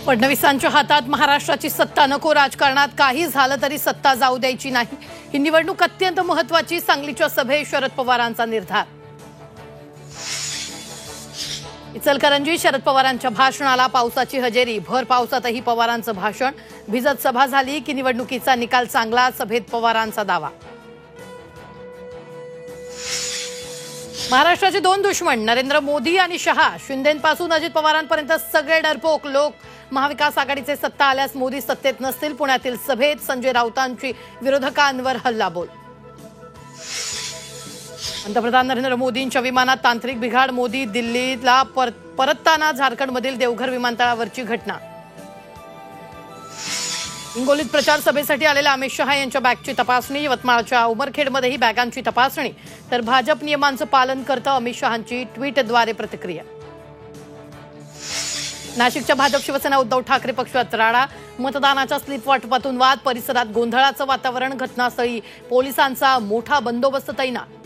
फडणवीसांच्या हातात महाराष्ट्राची सत्ता नको, राजकारणात काही झालं तरी सत्ता जाऊ द्यायची नाही। ही निवडणूक अत्यंत महत्त्वाची, सांगलीच्या सभेत शरद पवारांचा निर्धार। इचलकरंजी शरद पवारांच्या भाषणाला पावसाची हजेरी, भर पावसातही पवारांचं भाषण। भिजत सभा झाली की निवडणुकीचा निकाल चांगला, सभेत पवारांचा दावा। महाराष्ट्राचे दोन दुश्मन नरेंद्र मोदी आणि शहा, शिंदेंपासून अजित पवारांपर्यंत सगळे डरपोक लोक। महाविकास आघाडीचे सत्ता आल्यास मोदी सत्तेत नसतील, पुण्यातील सभेत संजय राऊतांची विरोधकांवर हल्लाबोल। पंतप्रधान नरेंद्र मोदींच्या विमानात तांत्रिक बिघाड, मोदी दिल्लीला परतताना झारखंडमधील देवघर विमानतळावरची घटना। हिंगोलीत प्रचार सभेसाठी आलेल्या अमित शहा यांच्या बॅगची तपासणी, यवतमाळच्या उमरखेडमध्येही बॅगांची तपासणी, तर भाजप नियमांचं पालन करतं, अमित शहांची ट्विटद्वारे प्रतिक्रिया। नाशिकच्या भाजप शिवसेना उद्धव ठाकरे पक्षात राडा, मतदानाच्या स्लिप वाटपातून वाद, परिसरात गोंधळाचं वातावरण, घटनास्थळी पोलिसांचा मोठा बंदोबस्त तैनात।